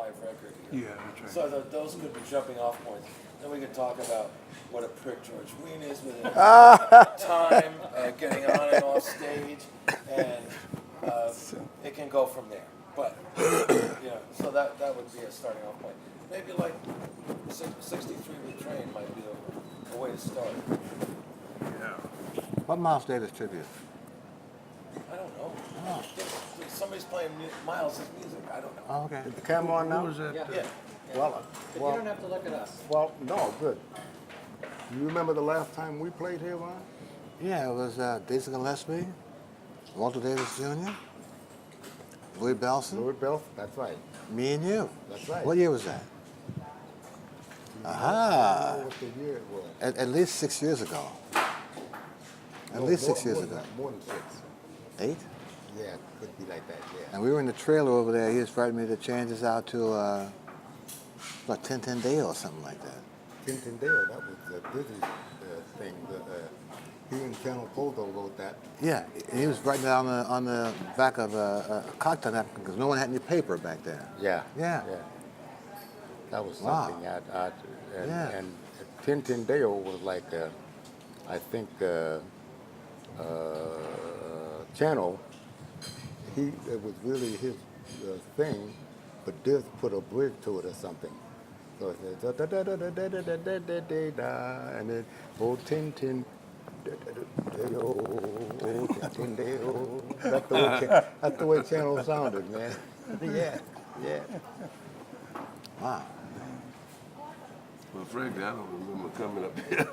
live record here. Yeah, that's right. So those could be jumping off points. Then we could talk about what a prick George Wein is with his time, getting on and off stage, and it can go from there. But, so that would be a starting off point. Maybe like 63 with Train might be a way to start. Yeah. What Miles Davis tribute? I don't know. Somebody's playing Miles' music. I don't know. Oh, okay. Is the camera on now? What was that? Yeah. Well, But you don't have to look at us. well, no, good. You remember the last time we played here, Ron? Yeah, it was Dizzy Gillespie, Walter Davis Jr., Louis Bellson, Louis Bell? That's right. me and you. That's right. What year was that? I Aha. don't know what the year it was. At least 6 years ago. At least 6 years ago. More than 6. 8? Yeah, it could be like that, yeah. And we were in the trailer over there. He was inviting me to change us out to like Tintin Dale or something like that. Tintin Dale, that was the Disney thing. He and Channel Pozo wrote that. Yeah, and he was writing it on the back of a cocktail napkin because no one had any paper back then. Yeah. Yeah. That was Wow. something Yeah. and Tintin Dale was like, I think, Channel, it was really his thing, but Diz put a bridge to it or something. So it says, da da da da da da da da da da da, and then, oh, Tintin, Tintin Dale. That's the way Channel sounded, man. Yeah. Wow. Well, frankly, I don't remember coming up here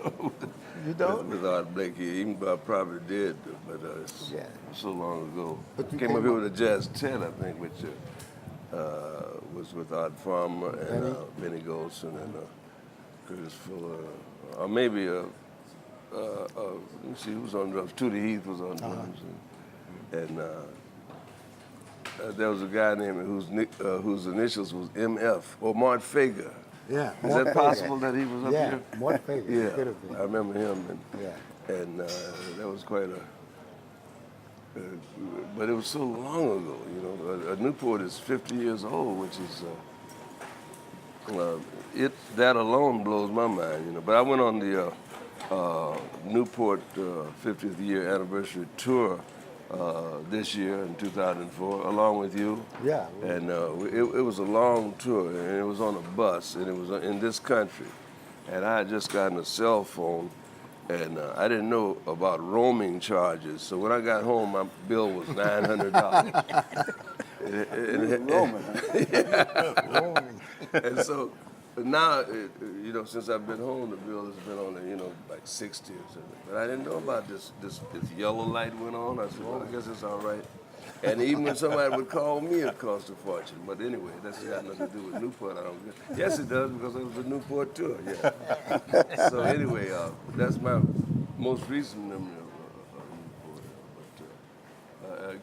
You don't? with Art Blakey, even though I probably did, but it's Yeah. so long ago. But you Came came up here up- with a jazz 10, I think, which was with Art Farmer and Benny Golson and Curtis Fuller, or maybe let me see who was on drums. Tootie Heath was on drums, and there was a guy named whose initials was MF or Mart Fager. Yeah. Is Mort that Fager. possible that he was up Yeah, here? Mort Fager. Yeah, Could have been. I remember him, Yeah. and that was quite but it was so long ago, Newport is 50 years old, which is, that alone blows my mind, But I went on the Newport 50th year anniversary tour this year in 2004, along with you. Yeah. And it was a long tour, and it was on a bus, and it was in this country. And I had just gotten a cell phone, and I didn't know about roaming charges. So when I got home, my bill was $900. Roaming. And so now, since I've been home, the bill has been on, like 60 or something. But I didn't know about this yellow light went on. I said, well, I guess it's all right. And even when somebody would call me, it cost a fortune. But anyway, that's got nothing to do with Newport. I don't guess. Yes, it does, because it was a Newport tour, yeah. So anyway, that's my most recent memory of Newport. But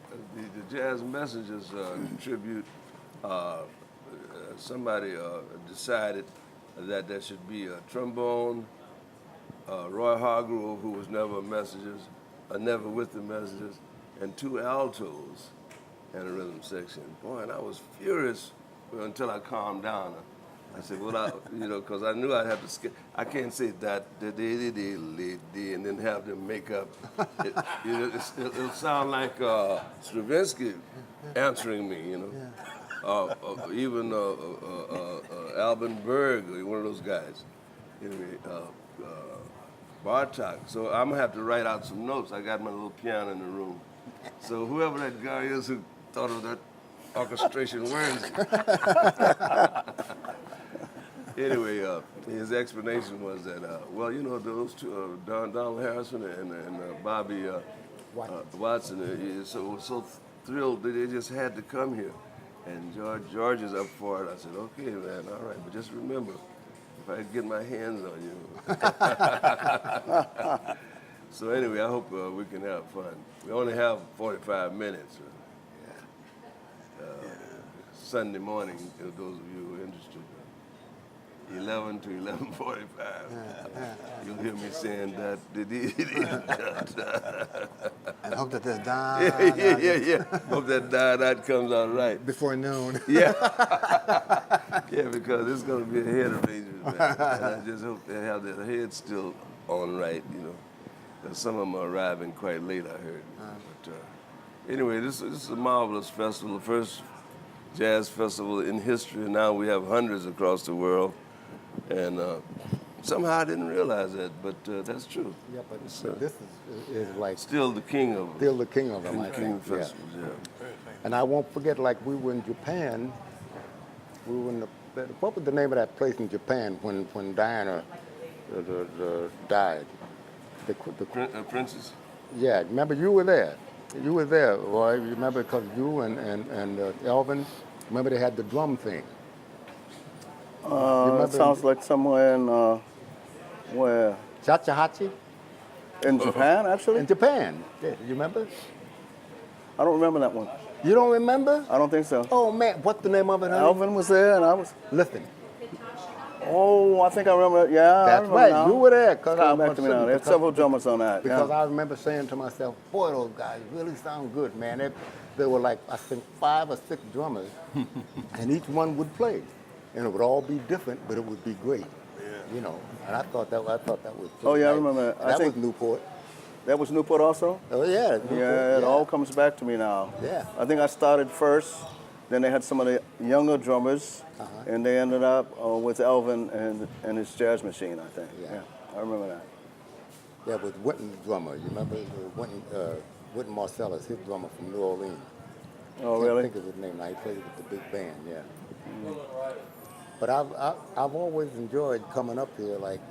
the Jazz Messengers tribute, somebody decided that there should be a trombone, Roy Hargrove, who was never a Messengers, never with the Messengers, and 2 altos and a rhythm section. Boy, and I was furious until I calmed down. I said, well, because I knew I'd have to skip. I can't say that, and then have them make up. It'll sound like Stravinsky answering me, even Alvin Berg, one of those guys. Anyway, Bartok. So I'm gonna have to write out some notes. I got my little piano in the room. So whoever that guy is who thought of that orchestration words. Anyway, his explanation was that, those two, Donald Harrison and Bobby Watson, so thrilled that they just had to come here. And George is up for it. I said, okay, man, all right, but just remember, if I get my hands on you. So anyway, I hope we can have fun. We only have 45 minutes. Sunday morning, those of you who are interested. 11 to 11:45. You'll hear me saying that. And hope that this da. Yeah. Hope that comes out right. Before noon. Yeah. Yeah, because it's going to be a head arrangement, man. And I just hope they have their heads still on right, you know. 'Cause some of them are arriving quite late, I heard. But anyway, this is a marvelous festival, the first jazz festival in history. Now we have hundreds across the world. And somehow I didn't realize that, but that's true. Yeah, but this is like Still the king of them. still the king of them, I King think. of Yeah. festivals, yeah. And I won't forget, like we were in Japan. We were in what was the name of that place in Japan when Diana died? The Princess? Yeah, remember you were there. You were there, Roy. You remember because you and Elvin, remember they had the drum thing. It sounds like somewhere in where Chachahachi? in Japan, actually. In Japan. Yeah, you remember? I don't remember that one. You don't remember? I don't think so. Oh man, what's the name of it? honey? Alvin was there, and I was. Listen. Oh, I think I remember. Yeah, I That's remember right. now. You were there. Come back to me now. There's several drummers on that. Because yeah. I remember saying to myself, boy, those guys really sound good, man. They were like, I think, 5 or 6 drummers, and each one would play. And it would all be different, but it would be great. Yeah. You know, and I thought that was Oh, yeah, I nice. remember that. And I that think- was Newport. That was Newport also. Oh, yeah. Newport, Yeah, it all comes back to me now. Yeah. I think I started first. Then they had some of the younger drummers, and they ended up with Elvin and his jazz machine, I think. Yeah. I remember that. Yeah, with Wynton drummer. You remember Wynton Marcellus, his drummer from New Orleans. Oh, Can't really? think of his name now. He played with the big band, yeah. But I've always enjoyed coming up here. Like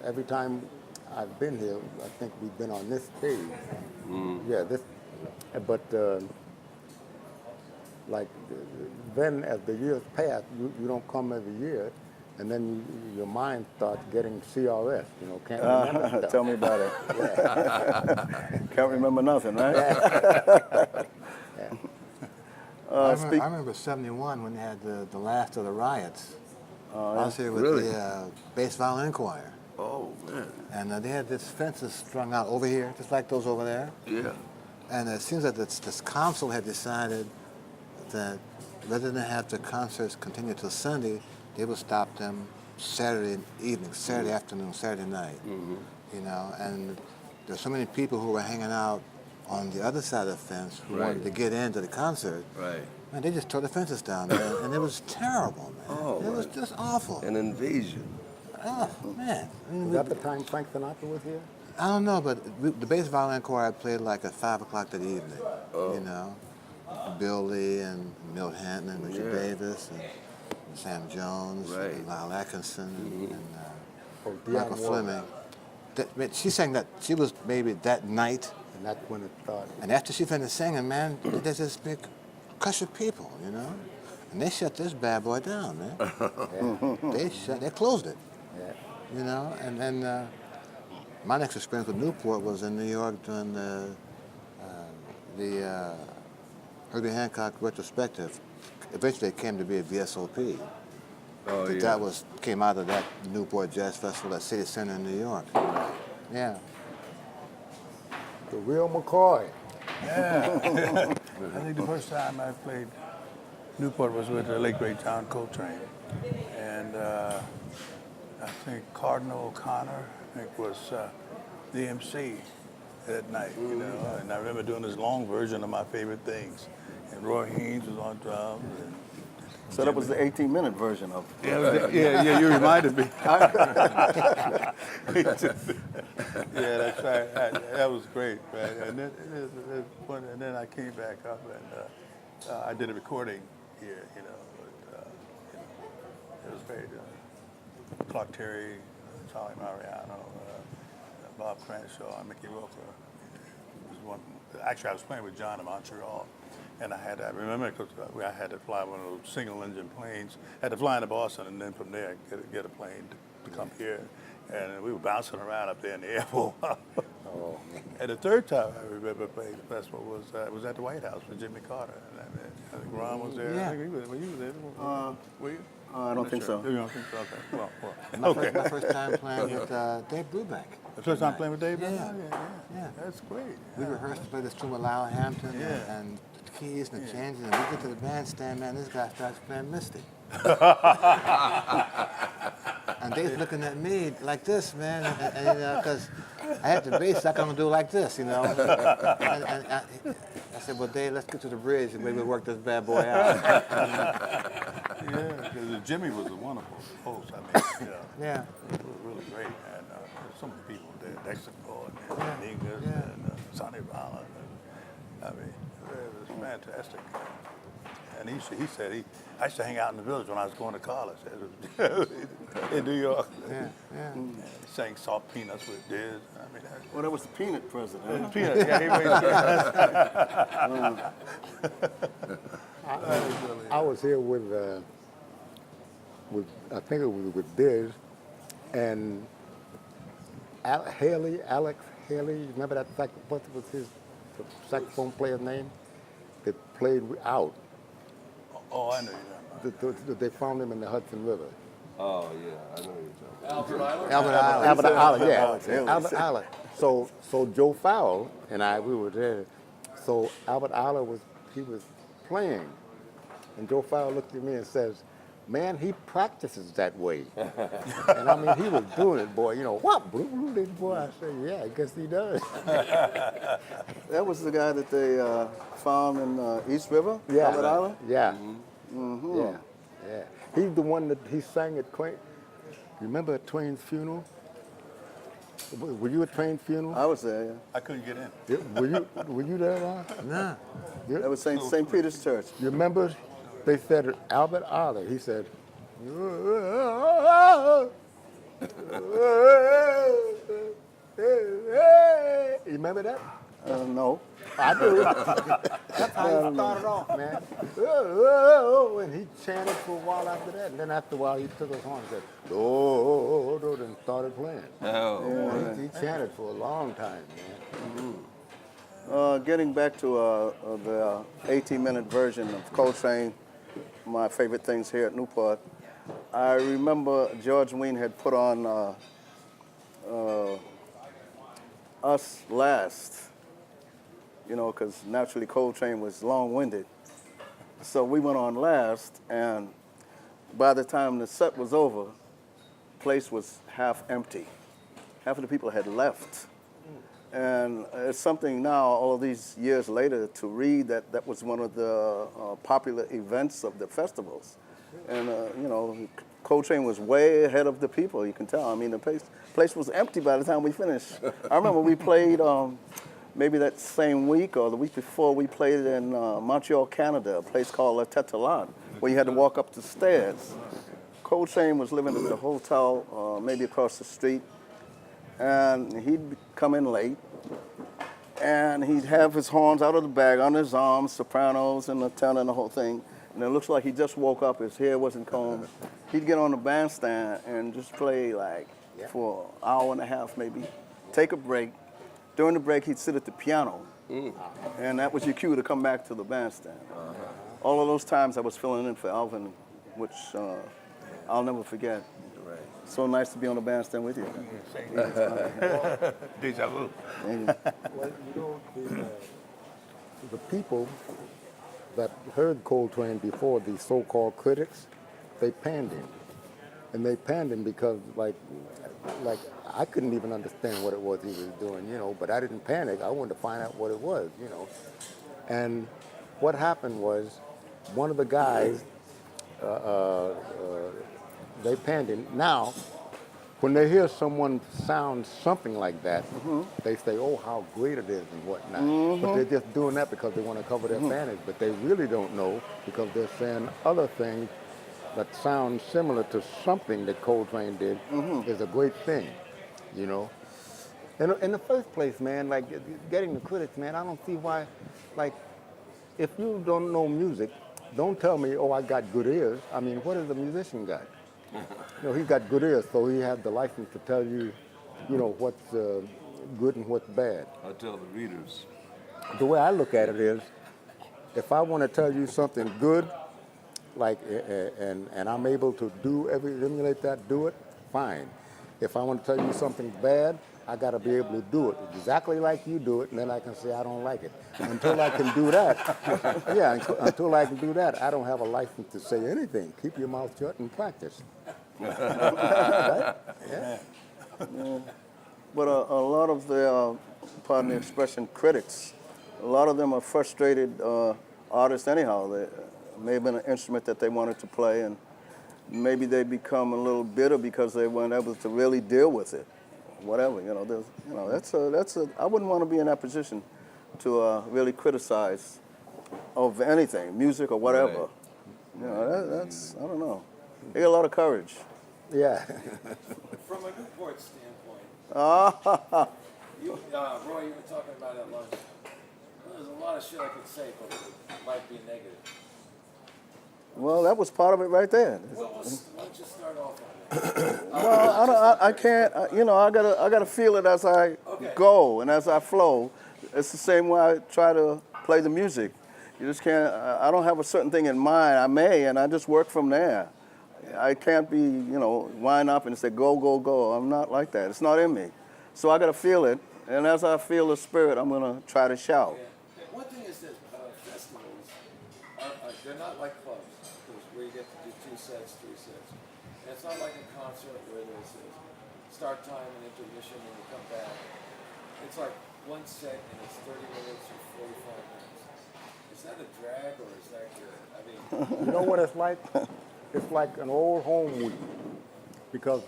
every time I've been here, I think we've been on this stage. Yeah, this. But like then, as the years pass, you don't come every year, and then your mind starts getting CRS. You know, can't remember stuff. Tell me about it. Can't remember nothing, right? I remember '71 when they had the last of the riots. I was here with Really? the bass violin choir. Oh, man. And they had these fences strung out over here, just like those over there. Yeah. And it seems that this council had decided that rather than have the concerts continue till Sunday, they would stop them Saturday evening, Saturday afternoon, Saturday night. You know, and there's so many people who were hanging out on the other side of the fence who Right. wanted to get into the concert. Right. Man, they just tore the fences down there, and it was terrible, man. Oh, it was right. just awful. An invasion. Oh, man. I mean, Was that the time Frank Sinatra was here? I don't know, but the bass violin choir played like at 5 o'clock that evening. You know, Bill Lee and Milt Hinton and Richard Yeah. Davis and Sam Jones Right. and Lyle Atkinson and Oh, Michael Dionne Fleming. She sang that. She was maybe that night, And that's when it started. and after she finished singing, man, there's this big crush of people, you know, and they shut this bad boy down, man. They closed it. Yeah. You know, and then my next experience with Newport was in New York during the Herbie Hancock retrospective. Eventually, it came to be a VSOP. Oh, But yeah. that came out of that Newport Jazz Festival at City Center in New York. Yeah. The real McCoy. I think the first time I played Newport was with the late great John Coltrane, and I think Cardinal O'Connor, was the MC that night. You know, and I remember doing this long version of My Favorite Things, and Roy Haynes was on drums. And So that was the 18-minute version of. yeah, you reminded me. Yeah, that's right. That was great, right? And then I came back up and I did a recording here, you know. But, it was great. Clark Terry, Charlie Mariano, Bob Cranshaw, and Mickey Roker. Was one. Actually, I was playing with John in Montreal. And I remember, because I had to fly one of those single-engine planes. I had to fly into Boston, and then from there get a plane to come here. And we were bouncing around up there in the air for a while. Oh, And the third time I remember playing the festival was at the White House with Jimmy Carter. And I think Ron was there. Yeah. I think were you there? Were you? I don't think so. You don't think so? Okay. Well. My first time playing with Dave Brubeck. The first time playing with Dave? Yeah. Yeah. That's great. We rehearsed to play this tune with Lyle Hampton Yeah. and keys and the changes, and we get to the bandstand, man, this guy starts playing Mystic. And they's looking at me like this, man, and you know, because I had the bass, I'm gonna do like this, you know. And I said, well, Dave, let's get to the bridge and maybe we'll work this bad boy out. Yeah, because Jimmy was a wonderful host. I mean, Yeah. really great. And there's so many people there, Dexter Gordon and Negus Yeah. and Sonny Rollins. I mean, it was fantastic. And he said I used to hang out in the village when I was going to college in New York. Yeah, yeah. He sang Soft Peanuts with Diz. I mean, Well, that was the peanut president. Peanuts, yeah, he raised I was here with I think it was with Diz and Alex Haley. You remember that what was his saxophone player's name? That played out. Oh, I know you're talking about. They found him in the Hudson River. Oh, yeah, I know you're talking about. Albert Island. Albert Island, yeah. Haley. Albert Island. So Joe Fowle and we were there. So Albert Island was playing, and Joe Fowle looked at me and says, "Man, he practices that way." And I mean, he was doing it, boy. You know what, blue, boy? I said, "Yeah, I guess he does." That was the guy that they found in East River, Yeah. Albert Island? Yeah. Yeah. Yeah. He's the one that he sang at Twain. You remember at Twain's funeral? Were you at Twain's funeral? I was there, yeah. I couldn't get in. Were you there, Ron? Nah. That was St. Peter's Church. You remember they said Albert Island, he said, you remember that? No. I do. That's how he started off, man. And he chanted for a while after that. And then after a while, he took his horn and said, oh, and started playing. Oh, He chanted for a long time, man. Getting back to the 18-minute version of Coltrane, my favorite things here at Newport, I remember George Wein had put on Us Last, you know, because naturally Coltrane was long-winded. So we went on last, and by the time the set was over, the place was half empty. Half of the people had left. And it's something now, all of these years later, to read that that was one of the popular events of the festivals. And, you know, Coltrane was way ahead of the people, you can tell. I mean, the place was empty by the time we finished. I remember we played maybe that same week or the week before, we played in Montreal, Canada, a place called La Tetalane, where you had to walk up the stairs. Coltrane was living at the hotel, maybe across the street, and he'd come in late, and he'd have his horns out of the bag, on his arms, sopranos and the tenor and the whole thing, and it looks like he just woke up, his hair wasn't combed. He'd get on the bandstand and just play like for an hour and a half maybe, take a break. During the break, he'd sit at the piano, and that was your cue to come back to the bandstand. All of those times I was filling in for Alvin, which I'll never forget. right. So nice to be on the bandstand with you. Deja vu. Well, you know, the people that heard Coltrane before, the so-called critics, they panned him. And they panned him because, like I couldn't even understand what it was he was doing, you know, but I didn't panic. I wanted to find out what it was, you know. And what happened was, one of the guys, they panned him. Now, when they hear someone sound something like that, they say, oh, how great it is and whatnot. But they're just doing that because they want to cover their advantage. But they really don't know because they're saying other things that sound similar to something that Coltrane did is a great thing, you know. In the first place, man, like getting the critics, man, I don't see why, like, if you don't know music, don't tell me, oh, I got good ears. I mean, what has the musician got? You know, he's got good ears, so he has the license to tell you, you know, what's good and what's bad. I tell the readers. The way I look at it is, if I want to tell you something good, like, and I'm able to emulate that, do it, fine. If I want to tell you something bad, I got to be able to do it exactly like you do it, and then I can say I don't like it. Until I can do that, yeah, until I can do that, I don't have a license to say anything. Keep your mouth shut and practice. Right? Yeah. But a lot of the, pardon the expression, critics, a lot of them are frustrated artists anyhow. They may have been an instrument that they wanted to play, and maybe they become a little bitter because they weren't able to really deal with it. Whatever, I wouldn't want to be in that position to really criticize of anything, music or whatever. Right. That's, I don't know. They got a lot of courage. Yeah. From a Newport standpoint, Ah, Roy, you were talking about at lunch. Well, there's a lot of shit I could say, but it might be negative. well, that was part of it right there. Why don't you start off on that? Well, I can't. I gotta feel it as I go and as I flow. It's the same way I try to play the music. You just can't. I don't have a certain thing in mind. I may, and I just work from there. I can't be, wind up and say go, go, go. I'm not like that. It's not in me. So I gotta feel it, and as I feel the spirit, I'm gonna try to shout. Yeah. One thing is that festivals they're not like clubs, where you get to do 2 sets, 3 sets. And it's not like a concert where there's a start time and intermission and you come back. It's like one set and it's 30 minutes or 45 minutes. Is that a drag or is that good? I mean, You know what it's like? It's like an old home week. Because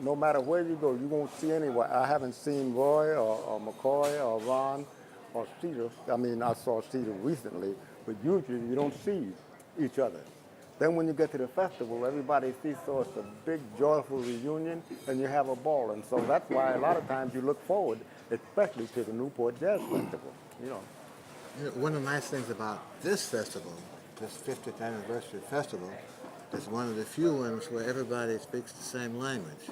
no matter where you go, you won't see anyone. I haven't seen Roy or McCoy or Ron or Cedar. I mean, I saw Cedar recently, but usually you don't see each other. Then when you get to the festival, everybody sees, so it's a big, joyful reunion, and you have a ball. And so that's why a lot of times you look forward, especially to the Newport Jazz Festival, One of the nice things about this festival, this 50th anniversary festival, is one of the few ones where everybody speaks the same language.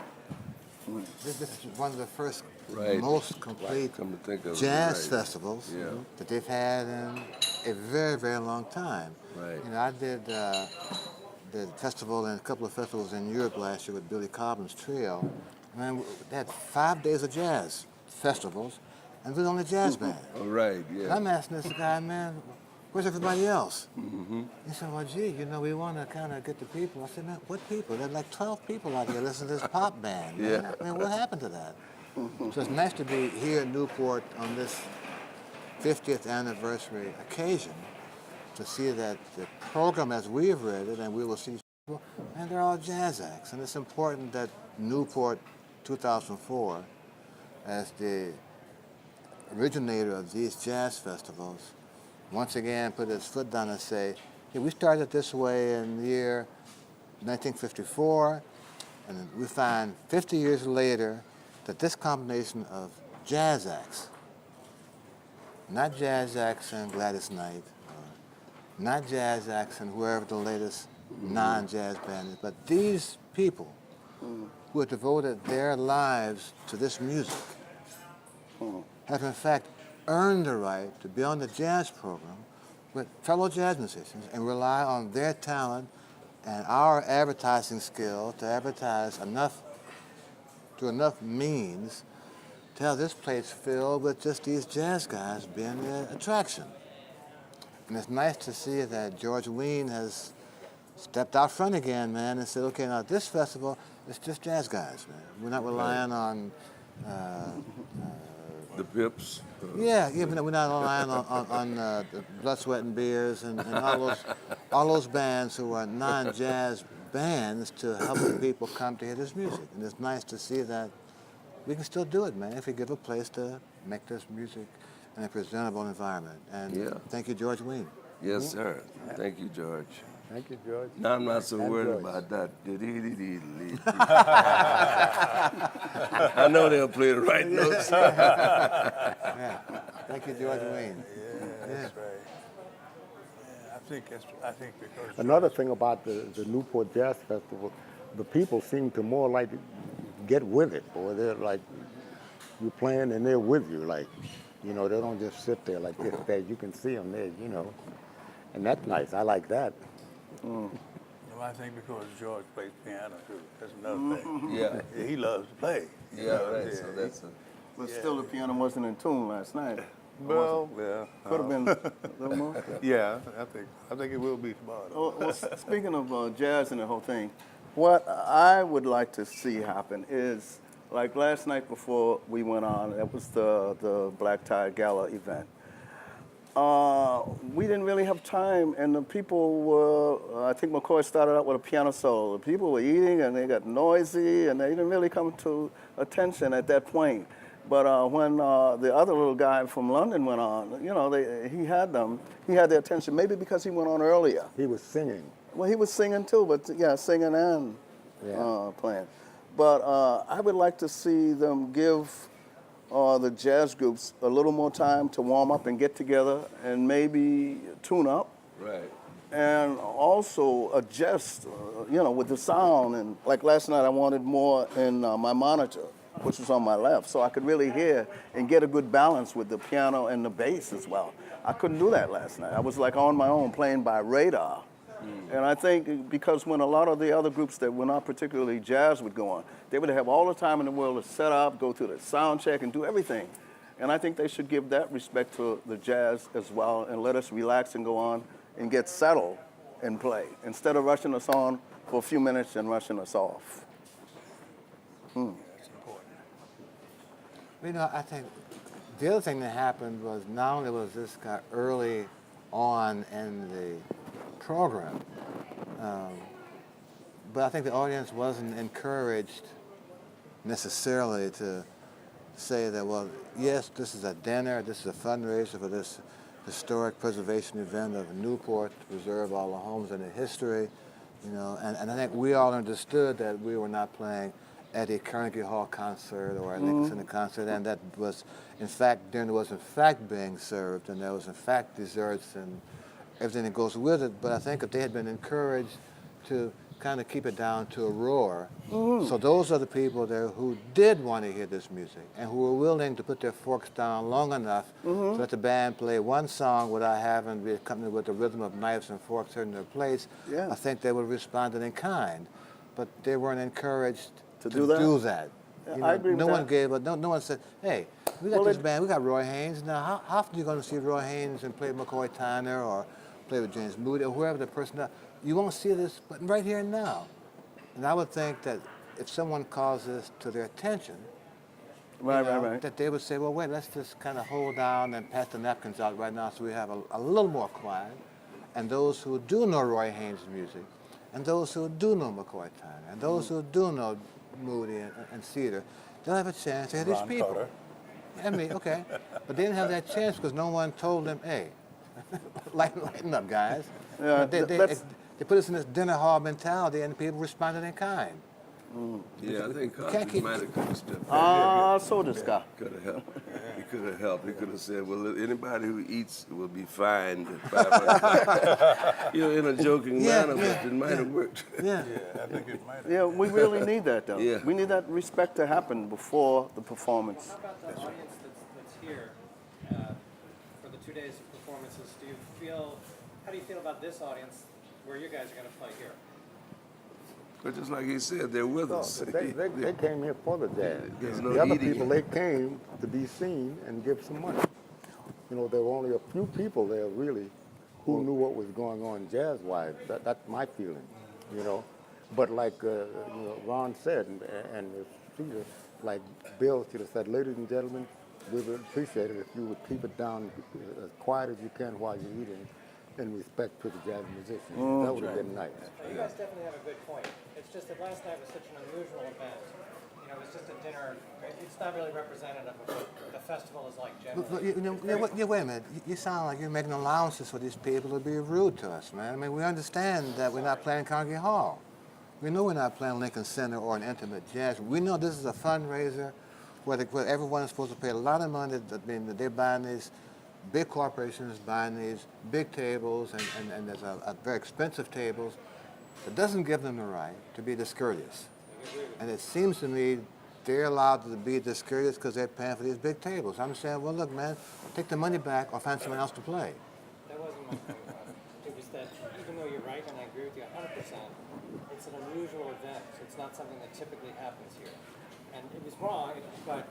This is one of the first Right. most complete Come to think of it, jazz right. festivals Yeah. that they've had in a very, very long time. Right. I did the festival and a couple of festivals in Europe last year with Billy Cobham's trio. Man, they had 5 days of jazz festivals, and we're the only jazz band. All right, And yeah. I'm asking this guy, man, where's everybody else? He said, well, gee, we want to kind of get the people. I said, man, what people? There are like 12 people out here listening to this pop band. Man. Yeah. Man, what happened to that? So it's nice to be here in Newport on this 50th anniversary occasion to see that the program as we've read it, and we will see people, and they're all jazz acts. And it's important that Newport 2004, as the originator of these jazz festivals, once again put his foot down and say, hey, we started this way in the year 1954, and we find 50 years later that this combination of jazz acts, not jazz acts and Gladys Knight, or not jazz acts and whoever the latest non-jazz band is, but these people who have devoted their lives to this music have in fact earned the right to be on the jazz program with fellow jazz musicians and rely on their talent and our advertising skill to advertise enough means to have this place filled with just these jazz guys being the attraction. And it's nice to see that George Wein has stepped out front again, man, and said, okay, now this festival, it's just jazz guys, man. We're not relying on The Pips. we're not relying on the Blood, Sweat, and Beers and all those bands who are non-jazz bands to help the people come to hear this music. And it's nice to see that we can still do it, man, if we give a place to make this music in a presentable environment. And thank you, George Wein. Yes, sir. Thank you, George. Thank you, George. Now I'm not so And worried George. about that. I know they'll play the right notes. Yeah. Thank you, George Wein. That's right. Yeah, I think because Another thing about the Newport Jazz Festival, the people seem to more like get with it, or they're like, you're playing and they're with you, like, they don't just sit there like this, that you can see them there, and that's nice. I like that. I think because George plays piano too. That's another thing. Yeah. He loves to play. Yeah, right. So that's But still, the piano wasn't in tune last night. Well, yeah. Could have been a little more. Yeah, I think it will be tomorrow. Well, speaking of jazz and the whole thing, what I would like to see happen is, like last night before we went on, it was the Black Tie Gala event. We didn't really have time, and the people were, I think McCoy started out with a piano solo. The people were eating, and they got noisy, and they didn't really come to attention at that point. But when the other little guy from London went on, you know, he had their attention, maybe because he went on earlier. He was singing. Well, he was singing too, but yeah, singing and playing. But I would like to see them give the jazz groups a little more time to warm up and get together and maybe tune up. Right. And also adjust, you know, with the sound. And like last night, I wanted more in my monitor, which was on my left, so I could really hear and get a good balance with the piano and the bass as well. I couldn't do that last night. I was like on my own playing by radar. And I think because when a lot of the other groups that were not particularly jazz would go on, they would have all the time in the world to set up, go through the sound check, and do everything. And I think they should give that respect to the jazz as well and let us relax and go on and get settled and play instead of rushing us on for a few minutes and rushing us off. That's important. You know, I think the other thing that happened was not only was this guy early on in the program, but I think the audience wasn't encouraged necessarily to say that, well, yes, this is a dinner, this is a fundraiser for this historic preservation event of Newport to preserve all the homes and the history, you know, and I think we all understood that we were not playing at a Carnegie Hall concert or a Lincoln Center concert, and that was, in fact, dinner was in fact being served, and there was in fact desserts and everything that goes with it. But I think if they had been encouraged to kind of keep it down to a roar, so those are the people there who did want to hear this music and who were willing to put their forks down long enough to let the band play one song without having to be accompanied with the rhythm of knives and forks in their place. Yeah. I think they would have responded in kind, but they weren't encouraged To do that? You Yeah, know, I agree with no one that. gave up. No one said, "Hey, we got Well, this band. We got Roy Haynes. Now, how often are you going to see Roy Haynes and play McCoy Tyner or play with James Moody or whoever the person is? You won't see this, but right here and now." And I would think that if someone calls this to their attention, Right. that they would say, "Well, wait, let's just kind of hold down and pass the napkins out right now, so we have a little more quiet." And those who do know Roy Haynes' music, and those who do know McCoy Tyner, and those who do know Moody and Cedar, they'll have a chance to hear these Ron people. Carter. I mean, okay. But they didn't have that chance because no one told them, "Hey, lighten up, guys." Yeah, They put us in this dinner hall mentality, and people responded in kind. Yeah, I think can't Congress keep- might have could have stepped in. So this guy. Could have helped. He could have helped. He could have said, "Well, anybody who eats will be fined at $500." You know, in a joking manner, but it might have worked. Yeah. Yeah, I think it might have. Yeah, we really need that, though. Yeah. We need that respect to happen before the performance. How about the audience that's here for the 2 days of performances? How do you feel about this audience where you guys are going to play here? But just like he said, they're with No, us. they came here for the jazz. There's no The other eating. people, they came to be seen and give some money. You know, there were only a few people there really who knew what was going on jazz-wise. That's my feeling, you know. But like you know, Ron said, and Cedar, like Bill should have said, "Ladies and gentlemen, we would appreciate it if you would keep it down as quiet as you can while you're eating, in respect to the jazz musicians." That would have been nice. You guys definitely have a good point. It's just that last night was such an unusual event. You know, it was just a dinner. It's not really representative of what the festival is like But generally. wait a minute. You sound like you're making allowances for these people to be rude to us, man. I mean, we understand that we're not playing Carnegie Hall. We know we're not playing Lincoln Center or an intimate jazz. We know this is a fundraiser where everyone is supposed to pay a lot of money. I mean, they're buying these big corporations, buying these big tables, and there's a very expensive tables. It doesn't give them the right to be discourteous. And it seems to me they're allowed to be discourteous because they're paying for these big tables. I'm saying, well, look, man, take the money back or find someone else to play. That wasn't my point. It was that even though you're right, and I agree with you 100%, it's an unusual event. So it's not something that typically happens here. And it was wrong, but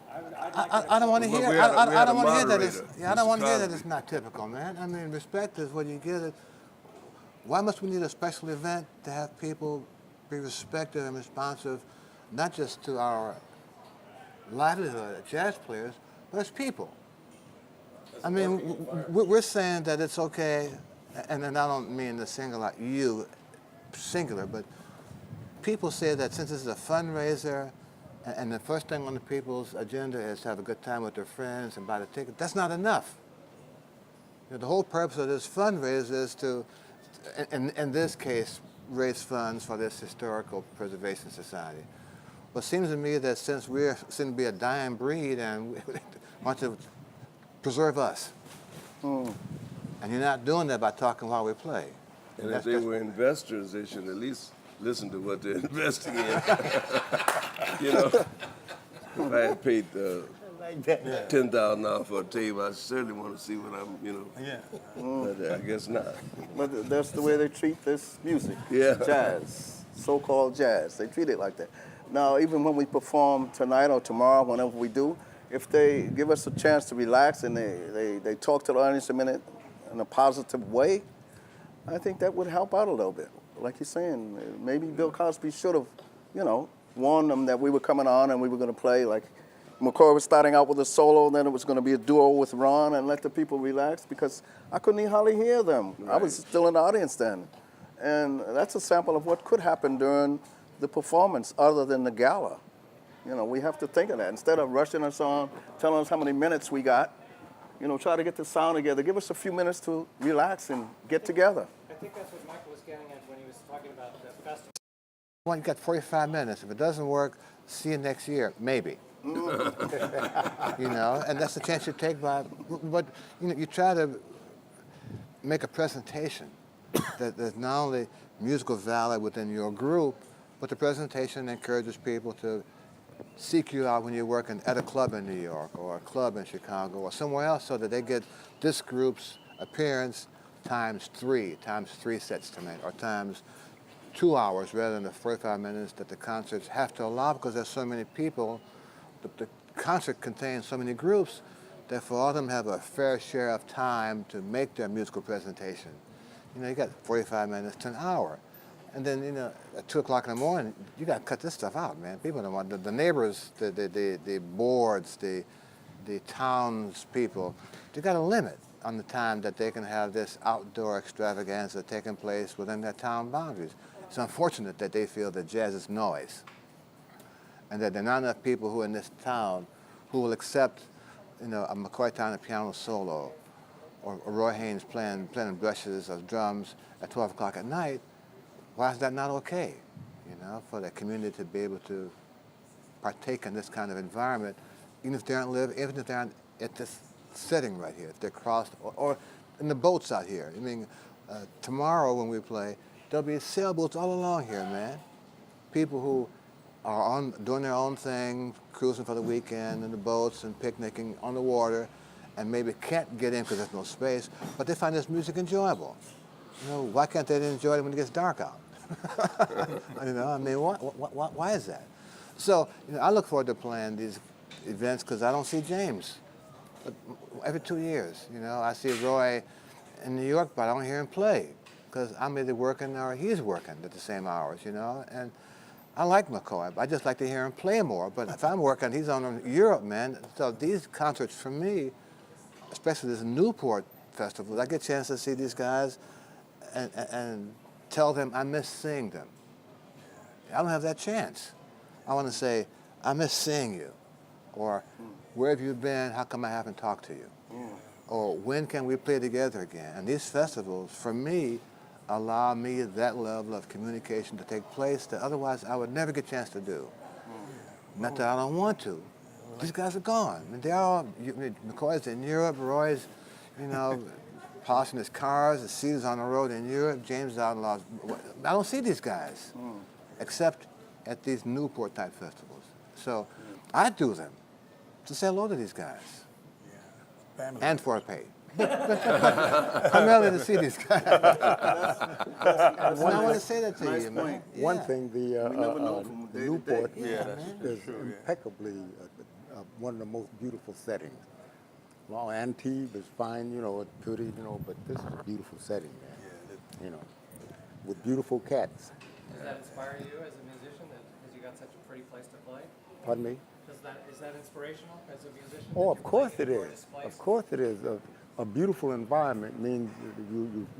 I'd like to I don't want to But hear. we had a- we I had don't a want to hear that. It's, moderator, yeah, I don't Mr. want to hear that Cosby. it's not typical, man. I mean, respect is what you get it. Why must we need a special event to have people be respectful and responsive, not just to our livelihood as jazz players, but as people? I mean, we're saying that it's okay, and I don't mean to single out you, singular, but people say that since this is a fundraiser, and the first thing on the people's agenda is to have a good time with their friends and buy the ticket, that's not enough. You know, the whole purpose of this fundraiser is to, in this case, raise funds for this historical preservation society. Well, it seems to me that since we seem to be a dying breed and we want to preserve us, and you're not doing that by talking while we play. And if they were investors, they should at least listen to what they're investing in. You know, if I had paid $10,000 for a tape, I certainly want to see what I'm, you know. Yeah. But I guess not. But that's the way they treat this music. Yeah. Jazz, so-called jazz. They treat it like that. Now, even when we perform tonight or tomorrow, whenever we do, if they give us a chance to relax and they talk to the audience a minute in a positive way, I think that would help out a little bit. Like you're saying, maybe Bill Cosby should have, you know, warned them that we were coming on and we were going to play. Like McCoy was starting out with a solo, then it was going to be a duo with Ron, and let the people relax because I couldn't hardly hear them. Right. I was still in the audience then. And that's a sample of what could happen during the performance other than the gala. You know, we have to think of that. Instead of rushing us on, telling us how many minutes we got, you know, try to get the sound together. Give us a few minutes to relax and get together. I think that's what Michael was getting at when he was talking about the festival. Well, you got 45 minutes. If it doesn't work, see you next year, maybe. You know, and that's the chance you take by. But you know, you try to make a presentation that there's not only musical value within your group, but the presentation encourages people to seek you out when you're working at a club in New York or a club in Chicago or somewhere else, so that they get this group's appearance times three sets tonight, or times 2 hours rather than the 45 minutes that the concerts have to allow, because there's so many people. The concert contains so many groups that for all of them have a fair share of time to make their musical presentation. You know, you got 45 minutes to an hour. And then, you know, at 2 o'clock in the morning, you got to cut this stuff out, man. People don't want, the neighbors, the boards, the townspeople, they got a limit on the time that they can have this outdoor extravaganza taking place within their town boundaries. It's unfortunate that they feel that jazz is noise, and that there are not enough people who in this town who will accept, you know, a McCoy Tyner piano solo, or Roy Haynes playing brushes or drums at 12 o'clock at night. Why is that not okay? You know, for the community to be able to partake in this kind of environment, even if they aren't even if they aren't at this setting right here, if they're crossed, or in the boats out here. I mean, tomorrow when we play, there'll be sailboats all along here, man. People who are doing their own thing, cruising for the weekend in the boats and picnicking on the water, and maybe can't get in because there's no space, but they find this music enjoyable. You know, why can't they enjoy it when it gets dark out? You know, I mean, why is that? So, you know, I look forward to playing these events because I don't see James every 2 years. You know, I see Roy in New York, but I don't hear him play because I'm either working or he's working at the same hours, you know. And I like McCoy. I just like to hear him play more. But if I'm working, he's on Europe, man. So these concerts for me, especially this Newport festival, I get a chance to see these guys and tell them I miss seeing them. I don't have that chance. I want to say, I miss seeing you. Or, where have you been? How come I haven't talked to you? Or, when can we play together again? And these festivals, for me, allow me that level of communication to take place that otherwise I would never get a chance to do. Not that I don't want to. These guys are gone. I mean, they're all, McCoy's in Europe, Roy's, you know, polishing his cars, the Cedar's on the road in Europe, James is out in Los. I don't see these guys, except at these Newport type festivals. So I do them to say hello to these guys. Family. And for a pay. Primarily to see these guys. And I want to say that to Nice you, man. point. One Yeah. thing, We never know from day to Newport day. Yeah, man. is impeccably one of the most beautiful settings. Well, Antibes is fine, you know, it's pretty, you know, but this is a beautiful setting, man. You know, with beautiful cats. Does that inspire you as a musician because you got such a pretty place to play? Pardon me? Is that inspirational as a musician? Oh, that of you're course playing it in a is. gorgeous place? Of course it is. A beautiful environment means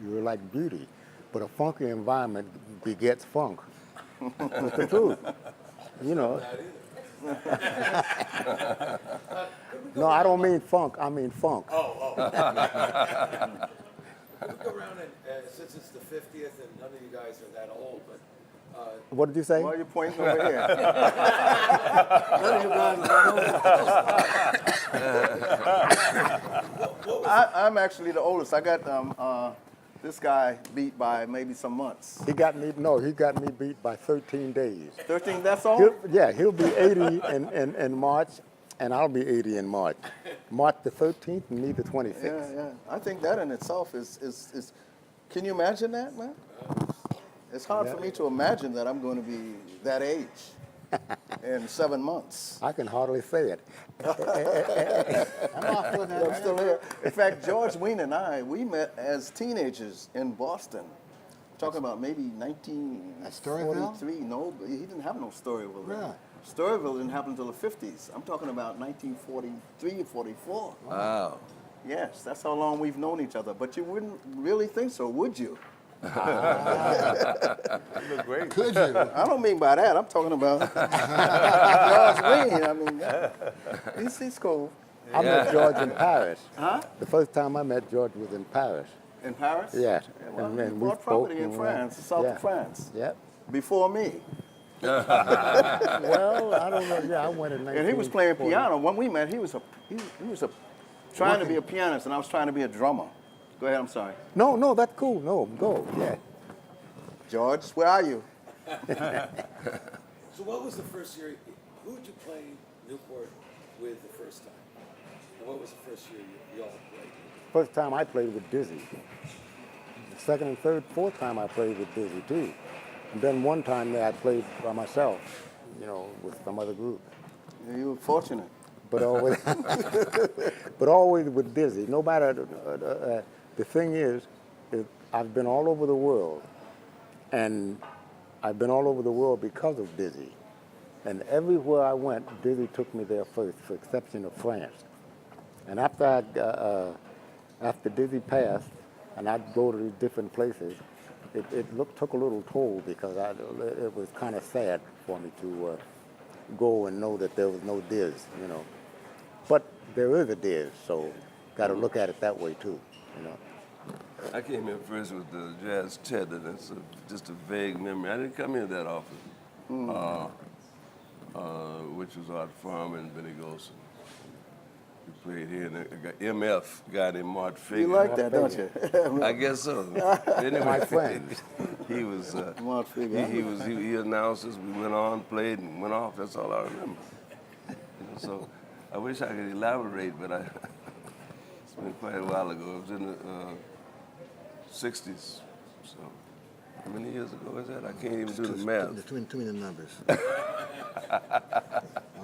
you're like beauty, but a funky environment begets funk. That's the truth. You know. No, I don't mean funk. I mean funk. Oh. Can we go around and, since it's the 50th and none of you guys are that old, but What did you say? Why are you pointing over here? none of you guys are that old. I'm actually the oldest. I got this guy beat by maybe some months. He got me beat by 13 days. 13, that's all? He'll be 80 in March, and I'll be 80 in March. March the 13th and me the 26th. Yeah. I think that in itself is can you imagine that, man? It's hard for me to imagine that I'm going to be that age in 7 months. I can hardly say it. I'm still here. In fact, George Wein and I, we met as teenagers in Boston. Talking about maybe 1943. No, but he didn't have no Storyville then. Really? Storyville didn't happen until the 50s. I'm talking about 1943, 44. Wow. Yes, that's how long we've known each other. But you wouldn't really think so, would you? You look great. Could you? I don't mean by that. I'm talking about George Wein. I mean, he's cool. I met George in Paris. Huh? The first time I met George was in Paris. In Paris? Yeah. Well, And he then we bought spoke property in and France, south yeah. of France, Yep. before me. Well, I don't know. Yeah, I went in 1940. And he was playing piano. When we met, he was trying to be a pianist, and I was trying to be a drummer. Go ahead, I'm sorry. No, that's cool. No, go. Yeah. George, where are you? So what was the first year, who did you play Newport with the first time? And what was the first year you all played? First time I played with Dizzy. The second and third, fourth time I played with Dizzy too. And then one time that I played by myself, you know, with some other group. Yeah, you were fortunate. But always, but always with Dizzy. No matter, the thing is I've been all over the world, and I've been all over the world because of Dizzy. And everywhere I went, Dizzy took me there first, for exception of France. And after Dizzy passed, and I'd go to these different places, it took a little toll because it was kind of sad for me to go and know that there was no Diz, you know. But there is a Diz, so got to look at it that way too, you know. I came here first with the Jazz Ted, and it's just a vague memory. I didn't come here that often, which was Art Farmer and Benny Golson. We played here, and I got MF, a guy named Mart Fagan. You like that, don't you? I guess so. Anyway, My friend. he was. Mart Fagan. He announced us. We went on, played, and went off. That's all I remember. You know, so I wish I could elaborate, but it's been quite a while ago. It was in the 60s. So how many years ago is that? I can't even do the math. Too many numbers.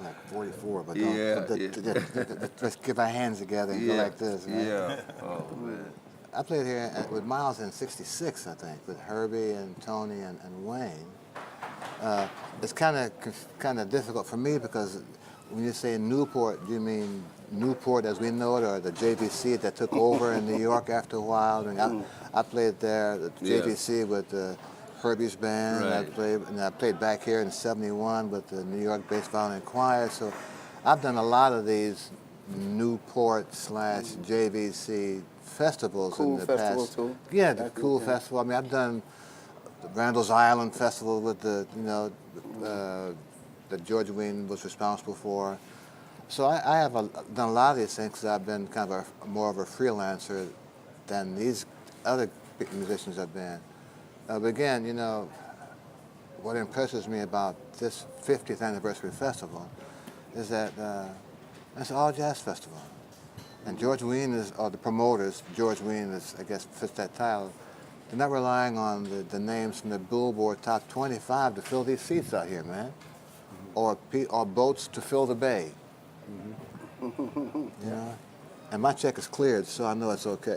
Like 44, but Yeah, let's give our hands together and go like this. Right? Yeah. Oh man. I played here with Miles in '66, I think, with Herbie and Tony and Wayne. It's kind of difficult for me because when you say Newport, do you mean Newport as we know it, or the JVC that took over in New York after a while? I mean, I played there, the JVC with Herbie's band. Right. I played back here in '71 with the New York Bass Violin Choir. So I've done a lot of these Newport / JVC festivals Cool in the festival past. too? Yeah, the Cool Festival. I mean, I've done the Randall's Island Festival with the, that George Wein was responsible for. So I have done a lot of these things because I've been kind of more of a freelancer than these other big musicians have been. But again, what impresses me about this 50th anniversary festival is that it's an all jazz festival. And George Wein or the promoters, George Wein is, I guess, fits that title. They're not relying on the names from the Billboard Top 25 to fill these seats out here, man. Or boats to fill the bay. Yeah. And my check is cleared, so I know it's okay.